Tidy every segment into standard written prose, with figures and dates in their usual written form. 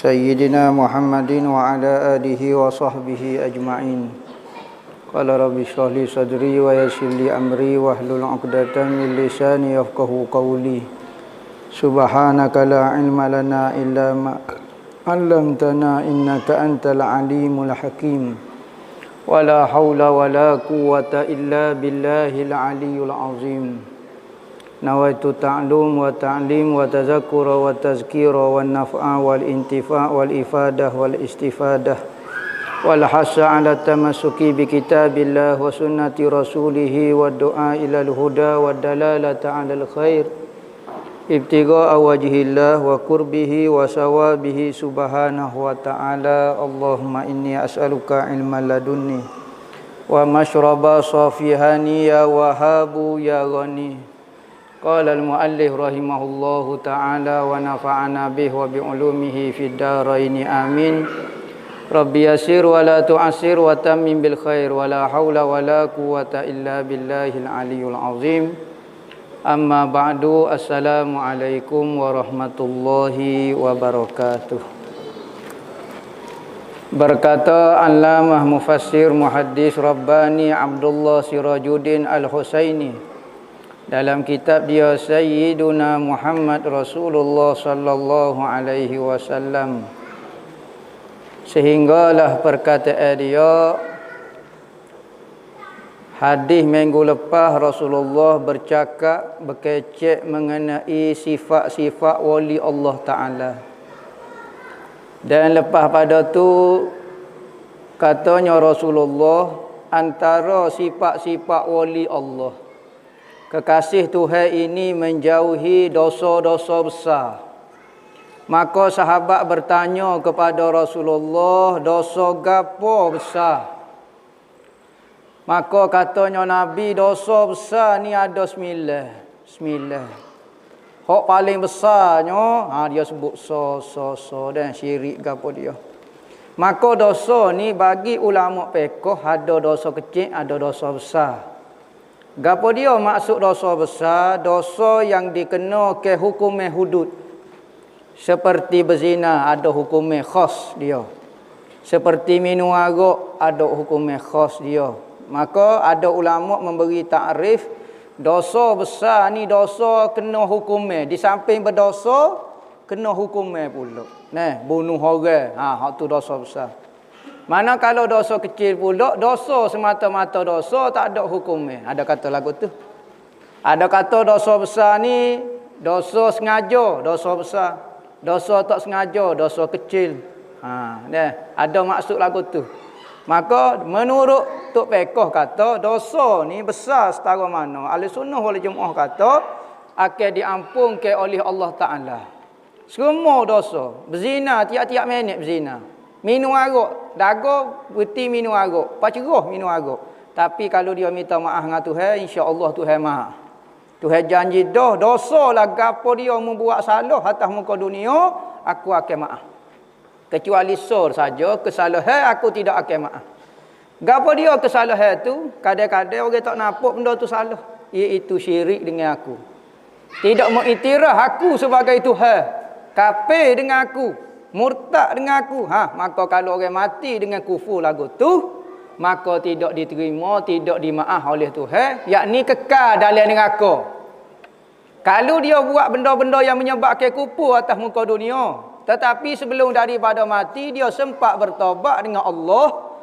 سيدنا محمد وعلى آله وصحبه أجمعين. قال رب اشرح لي صدري ويسر لي أمري واحلل عقدة من لساني يفقهوا قولي. سبحانك لا علم لنا إلا ما علمتنا إنك أنت العليم الحكيم. ولا حول ولا قوة إلا بالله العلي العظيم. نويت التعلم والتعليم وتذكر والتذكير والنفع والانتفاع والإفادة والاستفادة والحث على التمسك بكتاب الله وسنة رسوله والدعاء إلى الهدى والدلالة على الخير ابتغاء وجه الله وقربه وثوابه سبحانه وتعالى. اللهم إني أسألك علما لدني ومشربا صافي هنيا وهاب يا غني. قال المؤلف رحمه الله تعالى ونفعنا به وبعلومه في الدارين آمين. ربي يسر ولا تعسر وتمم بالخير ولا حول ولا قوة إلا بالله العلي العظيم. Amma ba'du, assalamualaikum warahmatullahi wabarakatuh. Berkata Allamah Mufassir Muhaddis Rabbani Abdullah Sirajuddin Al-Husaini dalam kitab dia Sayyiduna Muhammad Rasulullah sallallahu alaihi wasallam, sehinggalah perkataan dia, hadis minggu lepas Rasulullah berkecek mengenai sifat-sifat wali Allah Ta'ala. Dan lepas pada tu katanya Rasulullah, antara sifat-sifat wali Allah, kekasih Tuhan ini menjauhi dosa-dosa besar. Maka sahabat bertanya kepada Rasulullah, dosa gapo besar? Maka katanya Nabi, dosa besar ni ada 9. Hak paling besarnya dia sebut dan syirik gapo dia. Maka dosa ni bagi ulama fiqh ada dosa kecil, ada dosa besar. Gapo dia maksud dosa besar? Dosa yang dikena ke hukum hudud. Seperti berzina ada hukum khas dia. Seperti minum arak ada hukum khas dia. Maka ada ulama memberi takrif, dosa besar ni dosa kena hukumnya. Di samping berdosa kena hukumnya pula. Nah, bunuh orang, hak tu dosa besar. Mana kalau dosa kecil pula, dosa semata-mata dosa tak ada hukumnya. Ada kata lagu tu. Ada kata dosa besar ni dosa sengaja, dosa besar. Dosa tak sengaja, dosa kecil. Ada maksud lagu tu. Maka menurut Tok Pekoh kata dosa ni besar setara mana. Ahli Sunnah wal Jamaah kata akan diampunkan oleh Allah Taala. Semua dosa. Berzina tiap-tiap minit berzina. Minum arak, dagang berhenti minum arak, pacerah minum arak. Tapi kalau dia minta maaf dengan Tuhan, insya-Allah Tuhan maaf. Tuhan janji dah dosa lah gapo dia membuat salah atas muka dunia, aku akan maaf. Kecuali sur saja kesalahan aku tidak akan maaf. Gapo dia kesalahan tu? Kadang-kadang orang tak nampak benda tu salah, iaitu syirik dengan aku. Tidak mengiktiraf aku sebagai Tuhan. Kafir dengan aku, murtad dengan aku. Maka kalau orang mati dengan kufur lagu tu, maka tidak diterima, tidak dimaaf oleh Tuhan, yakni kekal dalam neraka. Kalau dia buat benda-benda yang menyebabkan kufur atas muka dunia, tetapi sebelum daripada mati dia sempat bertaubat dengan Allah,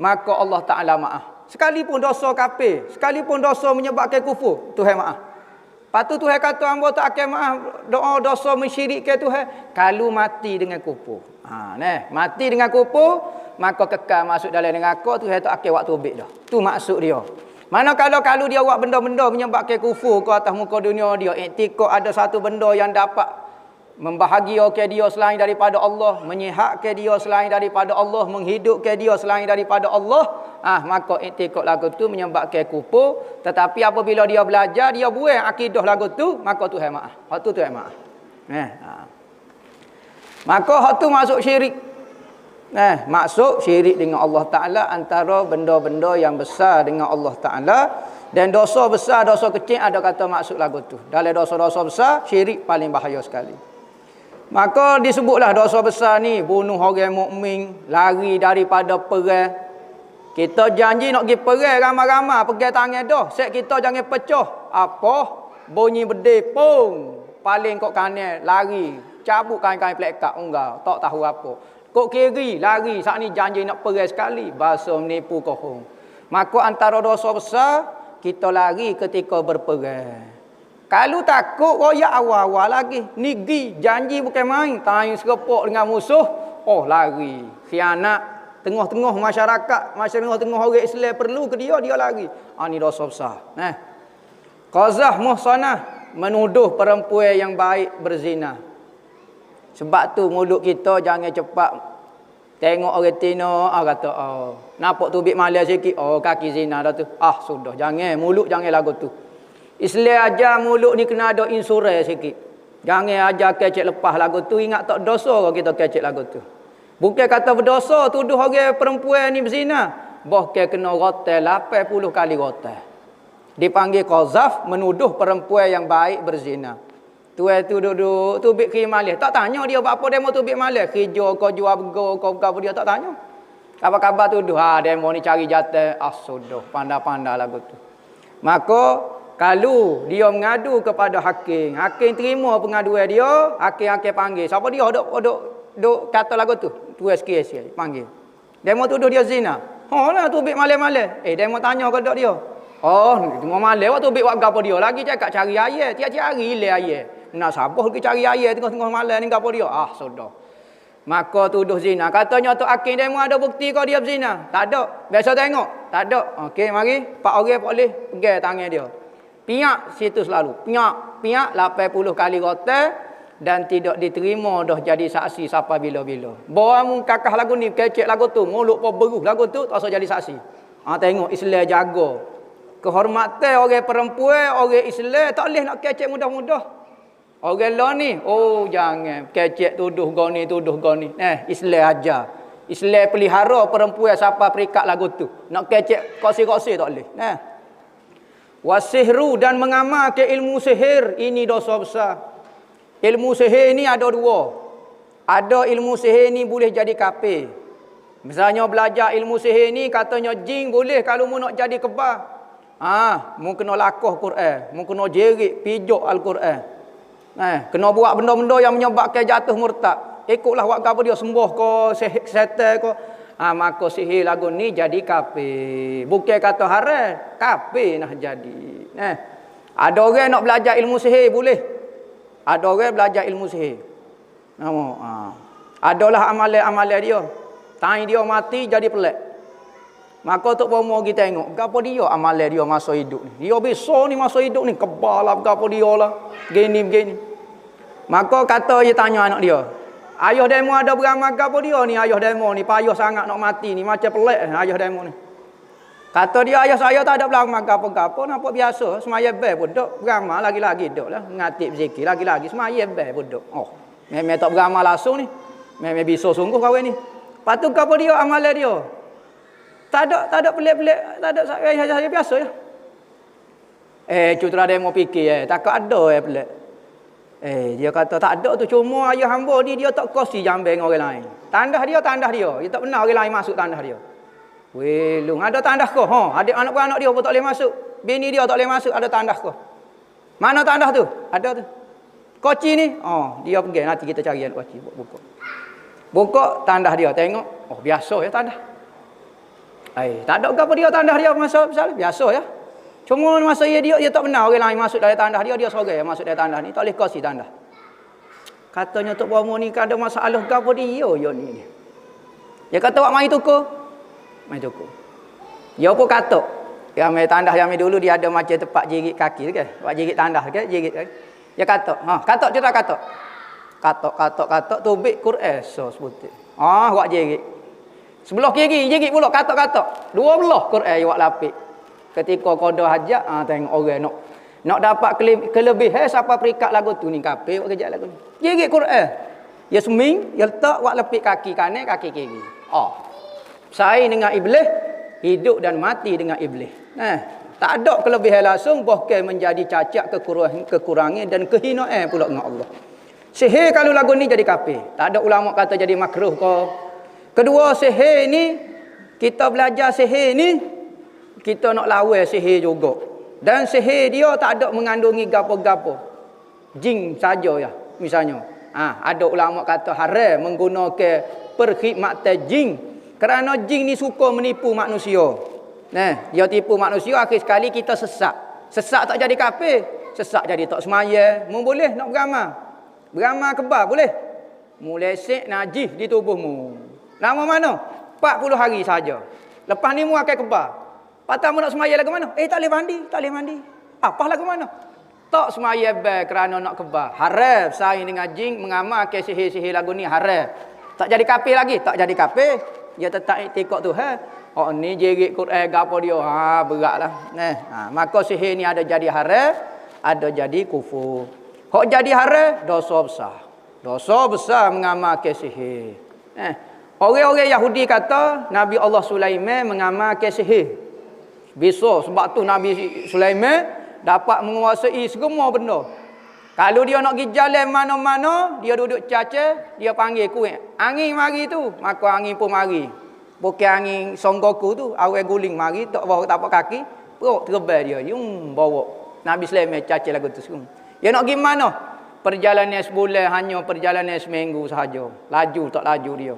maka Allah Ta'ala maaf. Sekalipun dosa kafir, sekalipun dosa menyebabkan kufur, Tuhan maaf. Lepas tu Tuhan kata hamba tak akan maaf doa dosa mensyirikkan Tuhan kalau mati dengan kufur. Mati dengan kufur, maka kekal masuk dalam neraka, Tuhan tak akan buat taubik dah. Tu maksud dia. Mana kalau dia buat benda-benda menyebabkan kufur ke atas muka dunia dia, iktikad ada satu benda yang dapat membahagiakan dia selain daripada Allah, menyihatkan dia selain daripada Allah, menghidupkan dia selain daripada Allah, maka iktikad lagu tu menyebabkan kufur. Tetapi apabila dia belajar, dia buang akidah lagu tu, maka Tuhan maaf. Hak tu Tuhan maaf. Maka hak tu masuk syirik. Maksud syirik dengan Allah Ta'ala antara benda-benda yang besar dengan Allah Ta'ala. Dan dosa besar, dosa kecil ada kata maksud lagu tu. Dalam dosa-dosa besar, syirik paling bahaya sekali. Maka disebutlah dosa besar ni bunuh orang mukmin, lari daripada perang. Kita janji nak pergi perang ramai-ramai, pegang tangan dah. Set kita jangan pecah. Apa? Bunyi berdepung. Paling kok kanan lari, cabut kain-kain plekat unggah, tak tahu apa. Kok kiri lari, saat ni janji nak perang sekali, bahasa menipu kohong. Maka antara dosa besar kita lari ketika berperang. Kalau takut royak awal-awal lagi. Nigi janji bukan main. Tanya serepok dengan musuh. Oh lari. Khianat. Tengah-tengah masyarakat. Tengah-tengah orang Islam perlu ke dia. Dia lari. Ini dosa besar. Qazah muhsanah. Menuduh perempuan yang baik berzina. Sebab tu mulut kita jangan cepat. Tengok orang tino. Kata nampak tubik malah sikit. Kaki zina dah tu. Sudah. Jangan. Mulut jangan lagu tu. Islam ajar mulut ni kena ada insurans sikit. Jangan ajar kecek lepas lagu tu. Ingat tak dosa kalau kita kecek lagu tu. Bukan kata berdosa tuduh orang perempuan ni berzina. Bahkan kena rotal 80 kali rotal. Dipanggil qazaf, menuduh perempuan yang baik berzina. Tuan tu duduk tubik khir malih. Tak tanya dia apa demo tubik malih. Kerja kau jual bergo kau apa dia tak tanya. Apa khabar tuduh? Demo ni cari jatah. Sudah pandai-pandai lagu tu. Maka kalau dia mengadu kepada hakim, hakim terima pengaduan dia, hakim panggil. Siapa dia? Duk kata lagu tu. Tuas kes panggil. Demo tuduh dia zina. Lah tubik malih-malih. Demo tanya ke dia. Tengok malih waktu tubik wak gapo dia. Lagi cakap cari ayat. Tiap-tiap hari hilang ayat. Nak sabar pergi cari ayat tengah-tengah malih ni gapo dia. Sudah. Maka tuduh zina. Katanya tu hakim demo ada bukti kau dia berzina. Tak ada. Biasa tengok. Tak ada. Okey, mari. Pak orang boleh pegang tangan dia. Piak situ selalu. Piak 80 kali rotal dan tidak diterima dah jadi saksi sampai bila-bila. Bawa mu kakah lagu ni kecek lagu tu, mulut pun beruh lagu tu tak usah jadi saksi. Tengok Islam jaga. Kehormatan orang perempuan, orang Islam tak boleh nak kecek mudah-mudah. Orang lain ni, jangan kecek tuduh kau ni. Islam ajar. Islam pelihara perempuan sampai perikat lagu tu. Nak kecek kosi-kosi tak boleh. Wasihru dan mengamalkan ilmu sihir ini dosa besar. Ilmu sihir ni ada dua. Ada ilmu sihir ni boleh jadi kafir. Misalnya belajar ilmu sihir ni katanya jin boleh kalau mu nak jadi kebal. Mu kena lakoh Quran, mu kena jerit pijuk Al-Quran. Kena buat benda-benda yang menyebabkan jatuh murtad. Ikutlah buat apa dia sembuh ke setan ke. Maka sihir lagu ni jadi kafir. Bukan kata haram, kafir nak jadi. Ada orang nak belajar ilmu sihir boleh. Ada orang belajar ilmu sihir. Adalah amalan-amalan dia. Tanya dia mati jadi pelik. Maka tok pomo kita tengok gapo dia amalan dia masa hidup ni. Dia besar ni masa hidup ni kebal lah gapo dia lah. Begini. Maka kata dia tanya anak dia. Ayah demo ada beramal gapo dia ni ayah demo ni payah sangat nak mati ni macam pelik ayah demo ni. Kata dia ayah saya tak ada beramal gapo-gapo nampak biasa semaya bel pun duk beramal lagi-lagi duk lah ngatip zikir lagi-lagi semaya bel pun duk. Memang tak beramal langsung ni. Memang bisa sungguh kawan ni. Patut gapo dia amalan dia. Tak ada pelik-pelik, tak ada saya biasa je. Cutera demo fikir takut ada pelik. Dia kata tak ada tu cuma ayah hamba ni dia tak kongsi jamban dengan orang lain. Tandah dia. Dia tak benar orang lain masuk tandah dia. Lung ada tandah ke? Adik anak-anak dia pun tak boleh masuk. Bini dia tak boleh masuk, ada tandah ke? Mana tandah tu? Ada tu. Koci ni, dia pergi nanti kita cari yang koci buka. Buka tandah dia tengok. Biasa ya tandah. Tak ada apa dia tandah dia masa biasa ya. Cuma masa dia tak benar orang lain masuk dari tandah dia sorang masuk dari tandah ni tak boleh kongsi tandah. Katanya tok bomo ni ada masalah gapo dia ni. Dia kata wak mai tukar. Dia pun kata yang mai tandah yang mai dulu dia ada macam tempat jerit kaki ke. Wak jerit tandah ke jerit. Dia kata, kata cerita kata. Kata tubik Quran sebutir. Wak jerit. Sebelah kiri jerit pula kata. Dua belah Quran wak lapik. Ketika qada hajat tengok orang nak dapat kelebihan siapa perikat lagu tu ni kafir buat kerja lagu ni. Jerit Quran. Dia seming, dia letak wak lepik kaki kanan kaki kiri. Saing dengan iblis, hidup dan mati dengan iblis. Tak ada kelebihan langsung bahkan menjadi cacat kekurangan dan kehinaan pula dengan Allah. Sihir kalau lagu ni jadi kafir. Tak ada ulama kata jadi makruh ke. Kedua, sihir ni kita belajar sihir ni kita nak lawan sihir juga. Dan sihir dia tak ada mengandungi gapo-gapo. Jin saja ya misalnya. Ada ulama kata haram menggunakan perkhidmatan jin kerana jin ni suka menipu manusia. Dia tipu manusia, akhir sekali kita sesat. Sesat tak jadi kafir, sesat jadi tak semaya. Boleh nak beramal. Beramal kebal boleh. Mulai sik najis di tubuhmu. Lama mana? 40 hari saja. Lepas ni mu akan kebal. Patah mu nak semaya lagu mana? Tak boleh mandi, tak boleh mandi. Apa lagu mana? Tak semaya bel kerana nak kebal. Haram saing dengan jin mengamal ke sihir-sihir lagu ni haram. Tak jadi kafir lagi, tak jadi kafir. Dia tetap iktikad Tuhan. Ni jerit Quran gapo dia. Beratlah. Maka sihir ni ada jadi haram, ada jadi kufur. Hak jadi haram dosa besar. Dosa besar mengamalkan sihir. Orang-orang Yahudi kata Nabi Allah Sulaiman mengamalkan sihir. Bisa sebab tu Nabi Sulaiman dapat menguasai semua benda. Kalau dia nak pergi jalan mana-mana, dia duduk caca, dia panggil kuat. Angin mari tu, maka angin pun mari. Bukan angin songgoku tu, awal guling mari, tak bawa tapak kaki, perut terbang dia. Bawa. Nabi Sulaiman caca lagu tu semua. Dia nak pergi mana? Perjalanan sebulan, hanya perjalanan seminggu sahaja. Laju tak laju dia.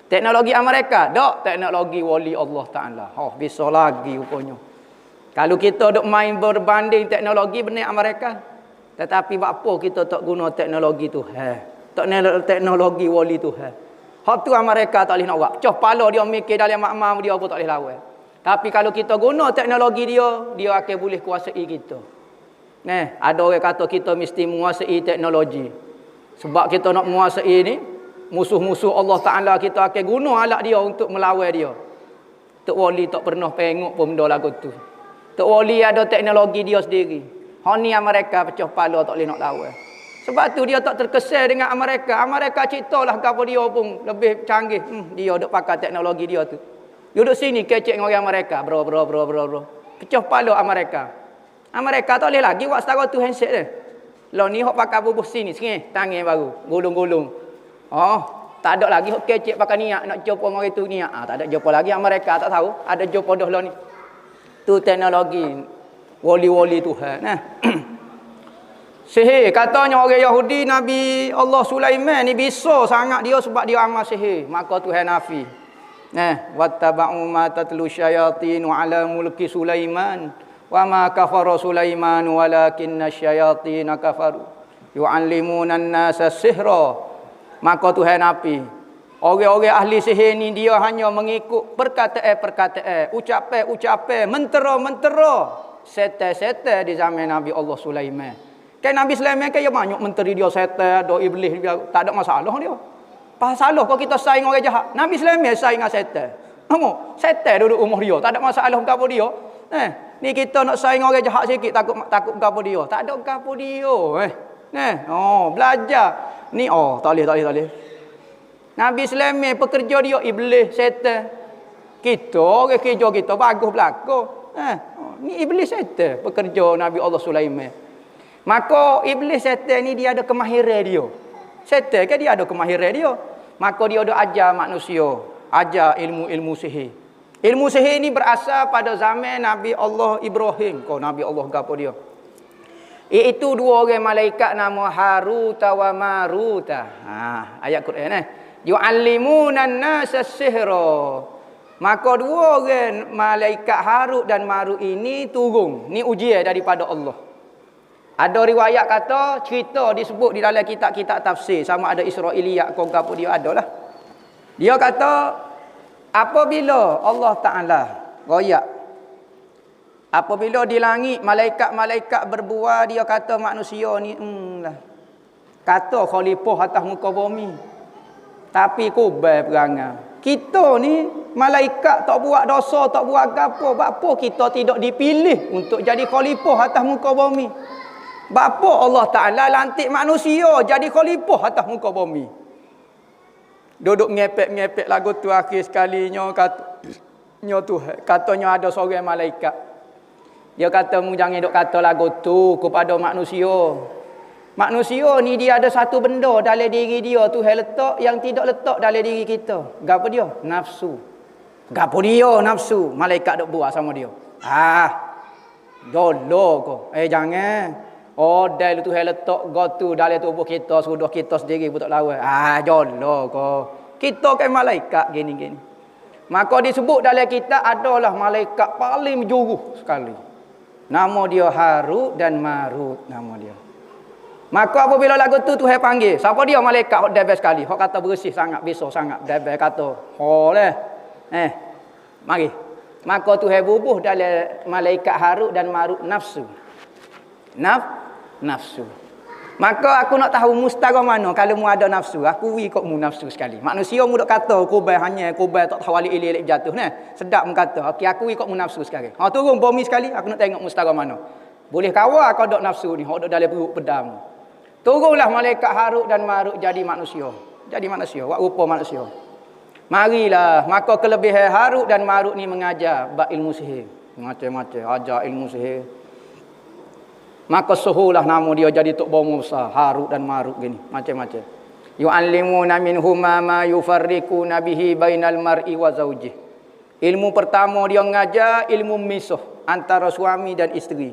Teknologi Amerika? Tak, teknologi wali Allah Ta'ala. Bisa lagi rupanya. Kalau kita duk main berbanding teknologi benar Amerika. Tetapi apa kita tak guna teknologi tu? Teknologi wali tu. Hak tu Amerika tak boleh nak buat. Cah pala dia mikir dalam makmam dia pun tak boleh lawan. Tapi kalau kita guna teknologi dia, dia akan boleh kuasai kita. Ada orang kata kita mesti menguasai teknologi. Sebab kita nak menguasai ni, musuh-musuh Allah Ta'ala kita akan guna alat dia untuk melawan dia. Tok Wali tak pernah pengok pun benda lagu tu. Tok Wali ada teknologi dia sendiri. Ni Amerika pecah kepala tak boleh nak lawan. Sebab tu dia tak terkesan dengan Amerika. Amerika ceritalah apa dia pun lebih canggih. Dia duk pakai teknologi dia tu. Duduk sini kecek dengan orang Amerika. Bro. Pecah kepala Amerika. Amerika tak boleh lagi buat setara tu handset dia. Lah ni hok pakai bubuh sini tangan baru, gulung-gulung. Tak ada lagi hok kecek pakai niat nak jumpa orang itu niat. Tak ada jumpa lagi Amerika tak tahu. Ada jumpa dah lah ni. Tu teknologi wali-wali Tuhan. Sihir katanya orang Yahudi Nabi Allah Sulaiman ni bisa sangat dia sebab dia amal sihir. Maka Tuhan nafi. Wattaba'u ma tatlu syayatinu ala mulki Sulaiman. Wa ma kafara Sulaiman walakinna syayatin kafaru yu'allimuna an-nasa sihra. Maka Tuhan nafi. Orang-orang ahli sihir ni dia hanya mengikut perkataan-perkataan, ucapan-ucapan, mentera-mentera, setan-setan di zaman Nabi Allah Sulaiman. Kan Nabi Sulaiman kan banyak menteri dia setan, ada iblis dia, tak ada masalah dia. Pasalah kalau kita saing orang jahat. Nabi Sulaiman saing dengan setan. Setan duduk rumah dia, tak ada masalah apa dia. Ni kita nak saing orang jahat sikit takut apa dia. Tak ada apa dia. Belajar. Ni tak boleh. Nabi Sulaiman pekerja dia iblis setan. Kita orang kerja kita bagus belaka. Ni iblis setan pekerja Nabi Allah Sulaiman. Maka iblis setan ni dia ada kemahiran dia. Setan kan dia ada kemahiran dia. Maka dia ada ajar manusia, ajar ilmu-ilmu sihir. Ilmu sihir ni berasal pada zaman Nabi Allah Ibrahim. Nabi Allah gapo dia? Iaitu dua orang malaikat nama Harut wa Marut. Ayat Quran yu'allimuna an-nasa sihra. Maka dua orang malaikat Harut dan Marut ini turun. Ni ujian daripada Allah. Ada riwayat kata cerita disebut di dalam kitab-kitab tafsir sama ada Israiliyat kau apa dia adalah. Dia kata apabila Allah Taala royak, apabila di langit malaikat-malaikat berbual, dia kata manusia ni lah. Kata khalifah atas muka bumi. Tapi kubal perangai. Kita ni malaikat tak buat dosa, tak buat apa kita tidak dipilih untuk jadi khalifah atas muka bumi. Bapa Allah Ta'ala lantik manusia jadi khalifah atas muka bumi. Duduk ngepek-ngepek lagu tu akhir sekalinya katanya Tuhan. Katanya ada seorang malaikat. Dia kata mu jangan duk kata lagu tu kepada manusia. Manusia ni dia ada satu benda dalam diri dia tu letak yang tidak letak dalam diri kita. Gapo dia? Nafsu. Gapo dia nafsu? Malaikat dok buat sama dia. Dolo ko. Jangan. Dal tu letak gotu dalam tubuh kita sudah kita sendiri pun tak lawan. Jolo ko. Kita kan malaikat gini-gini. Maka disebut dalam kita adalah malaikat paling menjuruh sekali. Nama dia Harut dan Marut nama dia. Maka apabila lagu tu Tuhan panggil, siapa dia malaikat hok debel sekali, hok kata bersih sangat, besar sangat, debel kata, mari. Maka Tuhan bubuh dalam malaikat Harut dan Marut nafsu. Nafsu. Maka aku nak tahu mustara mana kalau mu ada nafsu, aku wi kok mu nafsu sekali. Manusia mu dok kata kubai hanya kubai tak tahu alik jatuh nah. Sedap mu kata, okey aku wi kok mu nafsu sekali. Turun bumi sekali, aku nak tengok mustara mana. Boleh kawal kau dok nafsu ni, hok dok dalam perut pedam. Turunlah malaikat Harut dan Marut jadi manusia. Jadi manusia, buat rupa manusia. Marilah, maka kelebihan Harut dan Marut ni mengajar bab ilmu sihir. Macam-macam ajar ilmu sihir. Maka suhulah nama dia jadi tok bomo besar, Harut dan Marut gini, macam-macam. Yu'allimuna minhuma ma yufarriquna bihi bainal mar'i wa zaujih. Ilmu pertama dia mengajar ilmu misuh antara suami dan isteri.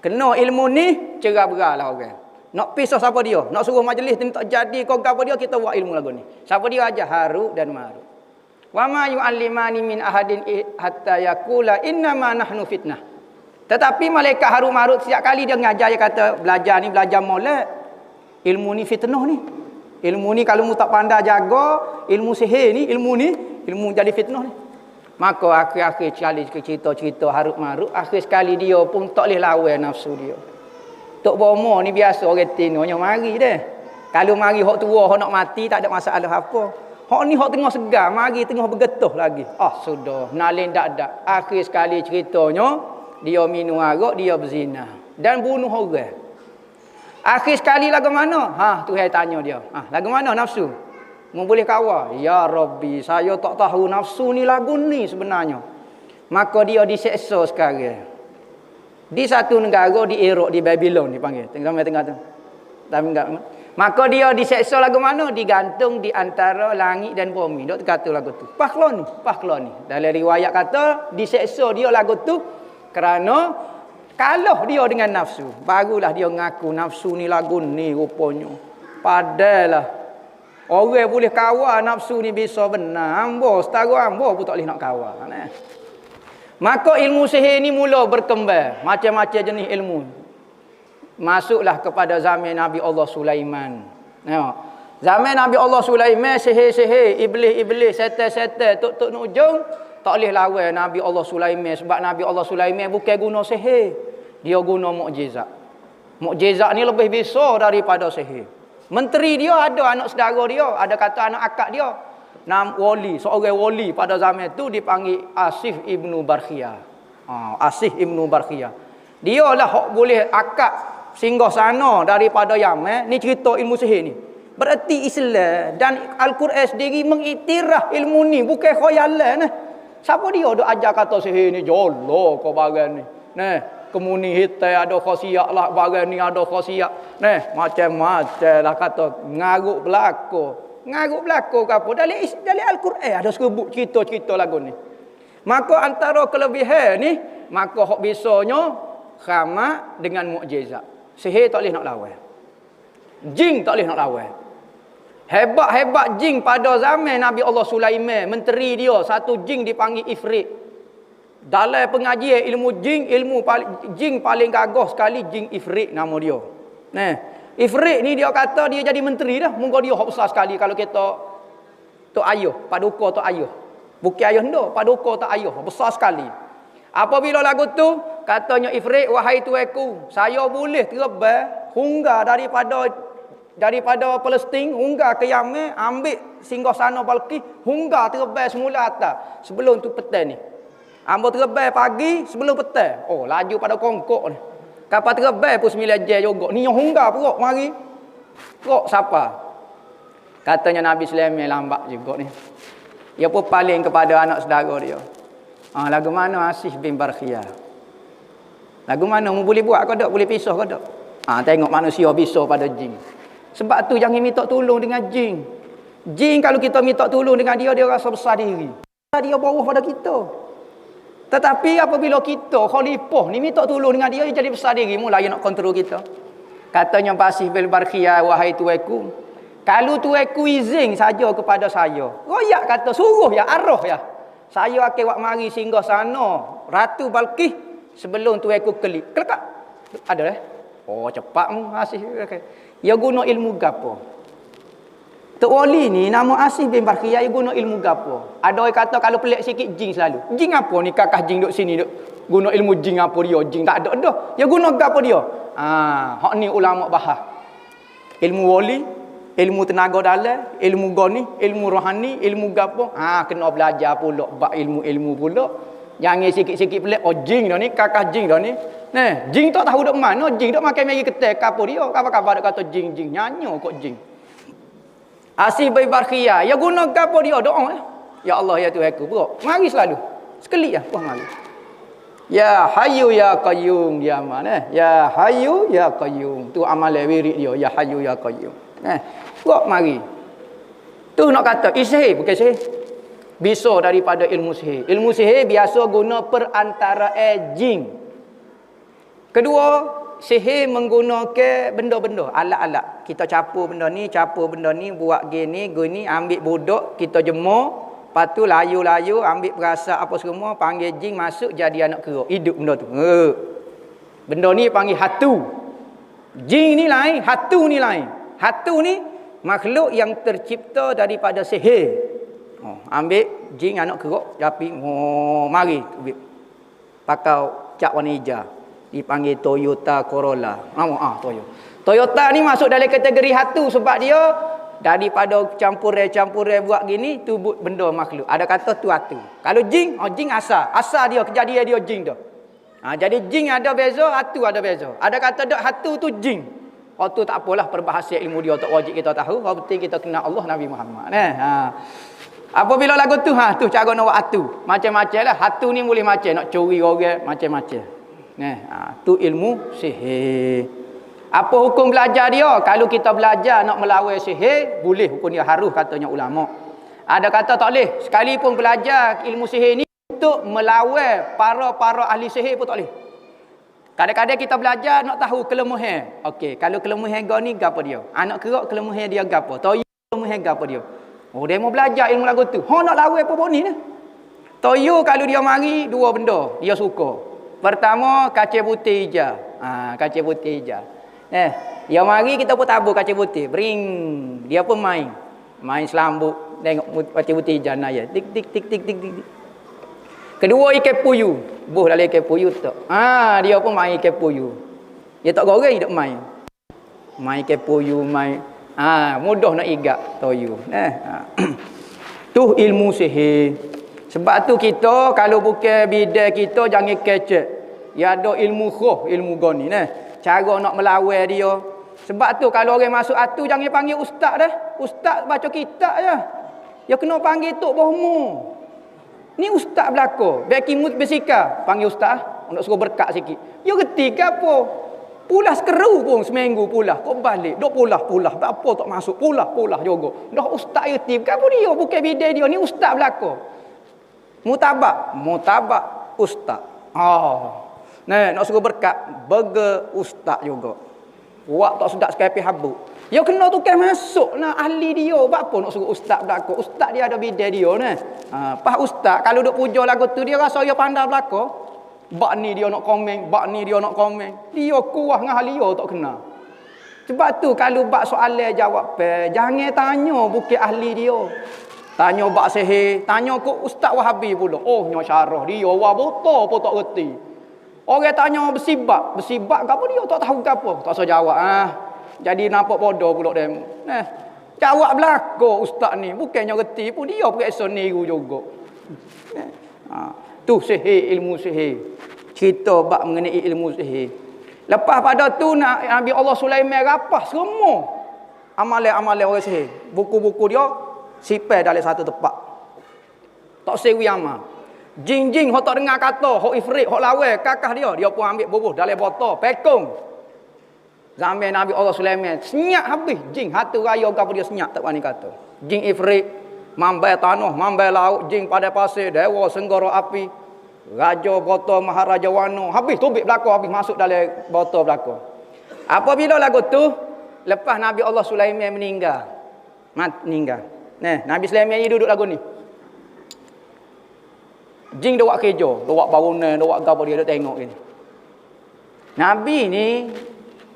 Kena ilmu ni cerah-berahlah orang. Nak pisah siapa dia? Nak suruh majlis ni tak jadi kau gapo dia, kita buat ilmu lagu ni. Siapa dia aja? Harut dan Marut. Wa ma yu'allimani min ahadin hatta yaqula inna ma nahnu fitnah. Tetapi malaikat Harut Marut setiap kali dia ngajar dia kata belajar ni belajar molek. Ilmu ni fitnah ni. Ilmu ni kalau mu tak pandai jaga, ilmu sihir ni, ilmu jadi fitnah ni. Maka akhir-akhir cerita-cerita Harut Marut, akhir sekali dia pun tak boleh lawan nafsu dia. Tok bomo ni biasa orang tinonya mari dah. Kalau mari hok tua hok nak mati tak ada masalah apa. Hok ni hok tengah segar, mari tengah bergetuh lagi. Sudah, nalin dak. Akhir sekali ceritanya dia minum arak, dia berzina dan bunuh orang. Akhir sekali lagu mana? Tuhan tanya dia. Lagu mana nafsu? Mu boleh kawal? Ya Rabbi, saya tak tahu nafsu ni lagu ni sebenarnya. Maka dia diseksa sekarang. Di satu negara di Iraq, di Babylon dipanggil. Tengah-tengah tu. Maka dia diseksa lagu mana? Digantung di antara langit dan bumi. Dok kata lagu tu. Pahlon ni. Dalam riwayat kata diseksa dia lagu tu kerana kalah dia dengan nafsu. Barulah dia ngaku nafsu ni lagu ni rupanya. Padalah orang boleh kawal nafsu ni bisa benar. Setara hamba pun tak boleh nak kawal. Maka ilmu sihir ni mula berkembang. Macam-macam jenis ilmu. Masuklah kepada zaman Nabi Allah Sulaiman. Zaman Nabi Allah Sulaiman, sihir-sihir, iblis-iblis, setan-setan, tok-tok nujung, tak boleh lawan Nabi Allah Sulaiman. Sebab Nabi Allah Sulaiman bukan guna sihir. Dia guna mukjizat. Mukjizat ni lebih besar daripada sihir. Menteri dia ada anak saudara dia, ada kata anak akak dia. Seorang wali pada zaman itu dipanggil Asif ibnu Barkhiyah. Asif ibnu Barkhiyah. Dia lah boleh akak singgah sana daripada Yaman. Ni cerita ilmu sihir ni. Berarti Islam dan Al-Quran sendiri mengiktiraf ilmu ni. Bukan khayalan. Siapa dia duk ajar kata sihir ni? Jolo kau barang ni. Kemuni hitai ada khasiat lah. Barang ni ada khasiat. Macam-macam lah kata. Ngaruk belakang. Ngaruk belakang ke apa? Dalam Al-Quran ada sebut cerita-cerita lagu ni. Maka antara kelebihan ni, maka hok bisanya khamak dengan mukjizat. Sihir tak boleh nak lawan. Jin tak boleh nak lawan. Hebat-hebat jin pada zaman Nabi Allah Sulaiman, menteri dia, satu jin dipanggil Ifrit. Dalam pengajian ilmu jin paling gagah sekali jin Ifrit nama dia. Ifrit ni dia kata dia jadi menteri dah. Mungkin dia hok besar sekali kalau kita tok ayuh, paduka tok ayuh. Bukan ayuh ndak, paduka tok ayuh, besar sekali. Apabila lagu tu katanya Ifrit, wahai tuanku, saya boleh terbang hingga daripada Palestin hingga ke Yaman, ambil singgahsana Balqis hingga terbang semula atas sebelum tu petang ni. Ambo terbang pagi sebelum petang. Laju pada kongkok ni. Kapal terbang pun 9 jam juga. Ni yang hungga perut mari. Perut siapa? Katanya Nabi Sulaiman lambat juga ni. Dia pun paling kepada anak saudara dia. Lagu mana Asif bin Barkhiyah? Lagu mana mu boleh buat ke tak? Boleh pisah ke tak? Tengok manusia bisa pada jin. Sebab tu jangan minta tolong dengan jin. Jin kalau kita minta tolong dengan dia, dia rasa besar diri. Dia bawah pada kita. Tetapi apabila kita khalifah ni minta tolong dengan dia jadi besar diri, mula dia nak kontrol kita. Katanya Pasih bil Barkhiyah, wahai tuanku, kalau tuanku izin saja kepada saya, royak kata suruh ya, arah ya, saya akan buat mari singgah sana Ratu Balqis sebelum tuanku kelip. Kelak. Ada Oh cepat mu Asih. Ya guna ilmu gapo? Tok Wali ni nama Asih bin Barkhiyah, dia guna ilmu gapo? Ada orang kata kalau pelik sikit jin selalu. Jin apa ni kakak jin duk sini duk guna ilmu jin apa dia? Jin tak ada dah. Dia guna gapo dia? Hak ni ulama bahas. Ilmu wali, ilmu tenaga dalam, ilmu goni, ilmu rohani, ilmu gapo? Kena belajar pula bab ilmu-ilmu pula. Jangan sikit-sikit pelik jin dah ni, kakak jin dah ni. Nah, jin tak tahu duk mana, jin duk makan mari ketek apa dia? Kabar-kabar dak kata jin nyanyo kok jin. Asih bin Barkhiyah, ya guna gapo dia doa ya Allah ya Tuhanku, bro. Mari selalu. Sekali ya, mari. Ya Hayyu ya Qayyum dia mana? Ya Hayyu ya Qayyum. Tu amal wirid dia, ya Hayyu ya Qayyum. Bro mari. Tu nak kata sihir bukan sihir. Bisa daripada ilmu sihir. Ilmu sihir biasa guna perantara jin. Kedua, sihir menggunakan benda-benda, alat-alat. Kita capur benda ni, buat gini, ambil budak, kita jemur, lepas tu layu-layu, ambil perasa apa semua, panggil jin masuk jadi anak kerok. Hidup benda tu. Benda ni panggil hatu. Jin ni lain, hatu ni lain. Hatu ni makhluk yang tercipta daripada sihir. Ambil jin anak kerok, japi, mari. Pakau cap warna hijau. Dipanggil Toyota Corolla. Toyota ni masuk dalam kategori hatu sebab dia daripada campuran buat gini tu benda makhluk. Ada kata tu hatu. Kalau jin, jin asal dia kejadian dia jin dah. Jadi jin ada beza, hatu ada beza. Ada kata dak hatu tu jin. Tu tak apalah perbahasan ilmu dia tak wajib kita tahu. Yang penting kita kenal Allah Nabi Muhammad. Apabila lagu tu tu cara nak buat hatu. Macam-macam lah. Hatu ni boleh macam nak curi orang macam-macam. Tu ilmu sihir. Apa hukum belajar dia? Kalau kita belajar nak melawan sihir, boleh hukum dia, harus katanya ulama. Ada kata tak boleh. Sekalipun belajar ilmu sihir ni untuk melawan para ahli sihir pun tak boleh. Kadang-kadang kita belajar nak tahu kelemahan. Okey, kalau kelemahan kau ni gapo dia? Anak kerak kelemahan dia gapo? Toyo kelemahan gapo dia? Dia mau belajar ilmu lagu tu. Nak lawan apa pun ni nah. Toyo kalau dia mari dua benda dia suka. Pertama, kaca putih hijau. Kaca putih hijau. Dia mari kita pun tabur kaca putih. Bring. Dia pun main. Main selambut. Tengok kaca putih hijau nak ya. Tik tik tik tik tik tik. Kedua, ikan puyu. Buh dalam ikan puyu tu. Dia pun main ikan puyu. Dia tak goreng, dia main. Main ikan puyu, main. Mudah nak igat toyu. Tu ilmu sihir. Sebab tu kita kalau bukan bidang kita jangan kecek. Ya ada ilmu khuh, ilmu goni cara nak melawan dia. Sebab tu kalau orang masuk atu jangan panggil ustaz dah. Ustaz baca kitab je. Ya kena panggil tok bohmu. Ni ustaz belaka. Beki bersika panggil ustaz nak suruh berkat sikit. Ya reti ke apa? Pulah sekeru pun seminggu pulah. Kok balik dok pulah. Apa tak masuk pulah juga. Dah ustaz reti ke apa dia? Bukan bidang dia ni ustaz belaka. Mutabak ustaz. Nak suruh berkat burger ustaz juga. Buat tak sedap sekali habuk. Ya kena tukar masuk nah ahli dia. Buat apa nak suruh ustaz belaka? Ustaz dia ada bidang dia pas ustaz kalau duk puja lagu tu dia rasa dia pandai belaka. Bak ni dia nak komen, Dia kuah dengan ahli dia tak kenal. Sebab tu kalau bak soalan jawab jangan tanya bukan ahli dia. Tanya bak sihir, tanya ke Ustaz Wahabi pula. Nya syarah dia wah buta apa tak reti. Orang tanya bersibak ke apa dia tak tahu ke apa. Tak usah jawab Jadi nampak bodoh pula dia. Jawab belaka ustaz ni, bukannya reti pun dia periksa niru juga. Tu sihir, ilmu sihir. Cerita bab mengenai ilmu sihir. Lepas pada tu Nabi Allah Sulaiman rapah semua amalan-amalan orang sihir. Buku-buku dia sipai dalam satu tempat. Tak sewi amal. Jin-jin hok tak dengar kata, hok ifrit, hok lawan kakah dia pun ambil bubuh dalam botol, pekong. Zaman Nabi Allah Sulaiman senyap habis jin hatu raya gapo dia senyap tak berani kata. Jin ifrit mambai tanah, mambai laut, jin pada pasir, dewa senggara api, raja botol maharaja wano, habis tubik belaka habis masuk dalam botol belaka. Apabila lagu tu lepas Nabi Allah Sulaiman meninggal. Meninggal. Nah, Nabi Sulaiman ni duduk lagu ni. Jin dia buat kerja, dia buat bangunan, dia buat gapo dia tengok ni. Nabi ni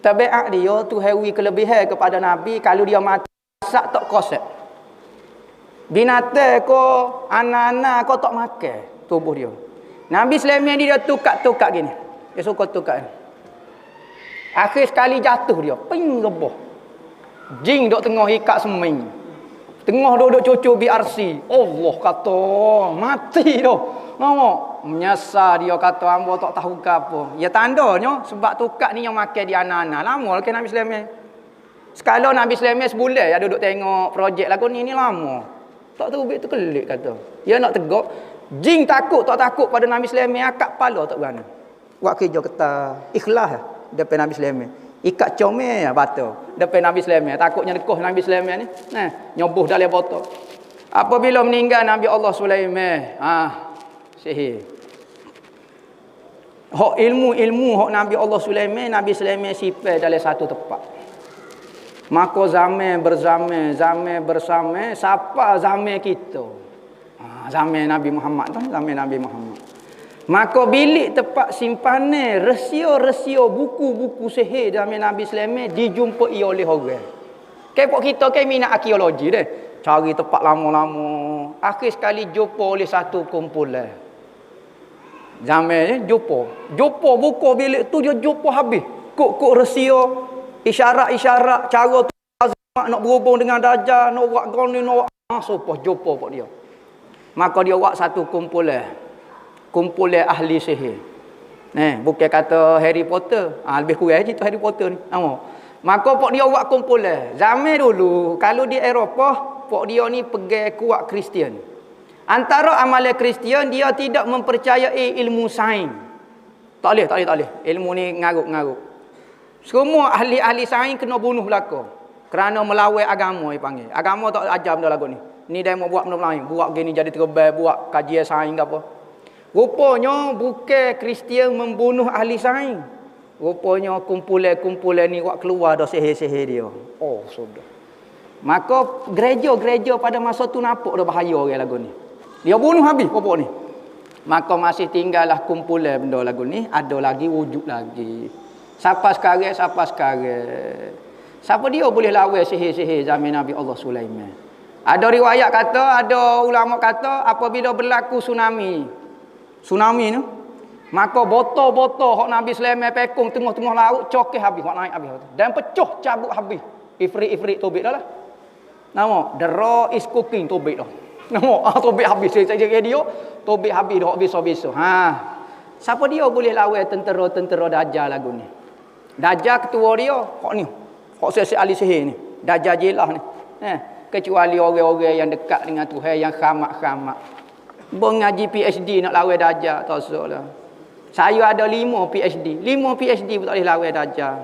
tabiat dia tu hewi kelebihan kepada Nabi kalau dia mati masak tak kosek. Binatang ko anak-anak ko tak makan tubuh dia. Nabi Sulaiman ni dia tukak-tukak gini. Dia suka tukak. Akhir sekali jatuh dia, ping rebah. Jin duk tengah ikat seming. Tengah duduk cucu BRC. Allah kata mati dah. Nampak? Menyesal dia kata hamba tak tahu ke apa. Ya tandanya sebab tukak ni yang makan dia anak-anak. Lama lah ke Nabi Sulaiman. Sekala Nabi Sulaiman sebulan ya duduk tengok projek lagu ni lama. Tak tahu tu kelik kata. Dia nak tegak. Jin takut tak takut pada Nabi Sulaiman akak kepala tak berani. Buat kerja kata ikhlas depan Nabi Sulaiman. Ikat comel batu depan Nabi Sulaiman. Takutnya dekoh Nabi Sulaiman ni. Nah, nyobuh dalam botol. Apabila meninggal Nabi Allah Sulaiman, sihir. Hak ilmu hak Nabi Allah Sulaiman, Nabi Sulaiman simpan dalam satu tempat. Maka zaman bersama siapa zaman kita? Zaman Nabi Muhammad tu, zaman Nabi Muhammad. Maka bilik tempat simpanan rahsia-rahsia buku-buku sihir zaman Nabi Sulaiman dijumpai oleh orang. Kepok kita minat arkeologi deh. Cari tempat lama-lama. Akhir sekali jumpa oleh satu kumpulan. Zaman jumpa buku bilik tu dia jumpa habis. Kok rahsia, isyarat-isyarat cara tu nak berhubung dengan Dajjal, nak buat goni, nak supaya jumpa pak dia. Maka dia buat satu kumpulan ahli sihir. Bukan kata Harry Potter. Lebih kurang cerita Harry Potter ni. Maka pak dia buat kumpulan. Zaman dulu kalau di Eropah, pak dia ni pegang kuat Kristian. Antara amalan Kristian dia tidak mempercayai ilmu sains. Tak boleh. Ilmu ni ngaruk-ngaruk. Semua ahli-ahli sains kena bunuh belaka. Kerana melawan agama dia panggil. Agama tak ajar benda lagu ni. Ni dia mau buat benda lain. Buat gini jadi terbaik, buat kajian sains ke apa. Rupanya bukan Kristian membunuh ahli sains. Rupanya kumpulan ni buat keluar dah sihir-sihir dia. Oh, sudah. Maka gereja-gereja pada masa tu nampak dah bahaya orang lagu ni. Dia bunuh habis pokok ni. Maka masih tinggallah kumpulan benda lagu ni. Ada lagi, wujud lagi. Siapa sekarang? Siapa dia boleh lawan sihir-sihir zaman Nabi Allah Sulaiman? Ada riwayat kata, ada ulama kata apabila berlaku tsunami tu, maka botol-botol hak Nabi Sulaiman pekung tengah-tengah laut cokeh habis, hak naik habis. Dan pecah cabut habis. Ifrit tobik dah lah. Nama, the raw is cooking tobik dah. Nama, tobik habis. Saya jaga dia, tobik habis dah habis-habis. Siapa dia boleh lawan tentera-tentera Dajjal lagu ni? Dajjal ketua dia, hak ni. Hak saya ahli sihir ni. Dajjal jelah ni. Kecuali orang-orang yang dekat dengan Tuhan yang khamak-khamak. Mengaji PhD nak lawan Dajjal, tak usahlah. Saya ada 5 PhD. 5 PhD pun tak boleh lawan Dajjal.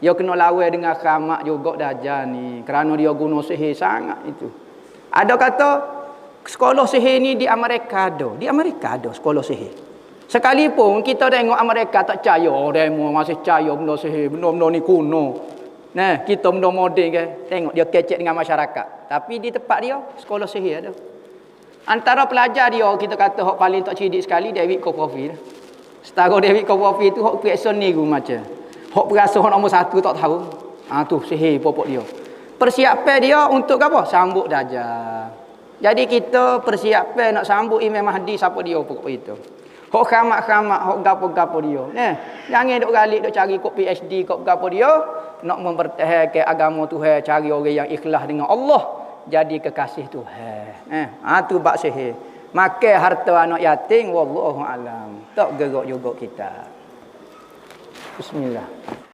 Dia kena lawan dengan khamak juga Dajjal ni. Kerana dia guna sihir sangat itu. Ada kata sekolah sihir ni di Amerika ada. Di Amerika ada sekolah sihir. Sekalipun kita tengok Amerika tak percaya. Demo masih percaya benda sihir. Benda-benda ni kuno. Kita benda moden ke. Tengok dia kecek dengan masyarakat. Tapi di tempat dia sekolah sihir ada. Antara pelajar dia kita kata hak paling tak cerdik sekali David Copperfield. Setara David Copperfield tu hak periksa ni macam. Hak perasa hak nombor 1 tak tahu. Tu sihir pokok dia. Persiapan dia untuk apa? Sambut Dajjal. Jadi kita persiapan nak sambut Imam Mahdi siapa dia pokok itu. Hak khamak-khamak, hak gapo-gapo dia. Jangan duk galik duk cari kok PhD kok gapo dia, nak mempertahankan agama Tuhan, cari orang yang ikhlas dengan Allah. Jadi kekasih Tuhan. Tu bab sihir. Makan harta anak yatim wallahu alam. Tak gerak juga kita. Bismillah.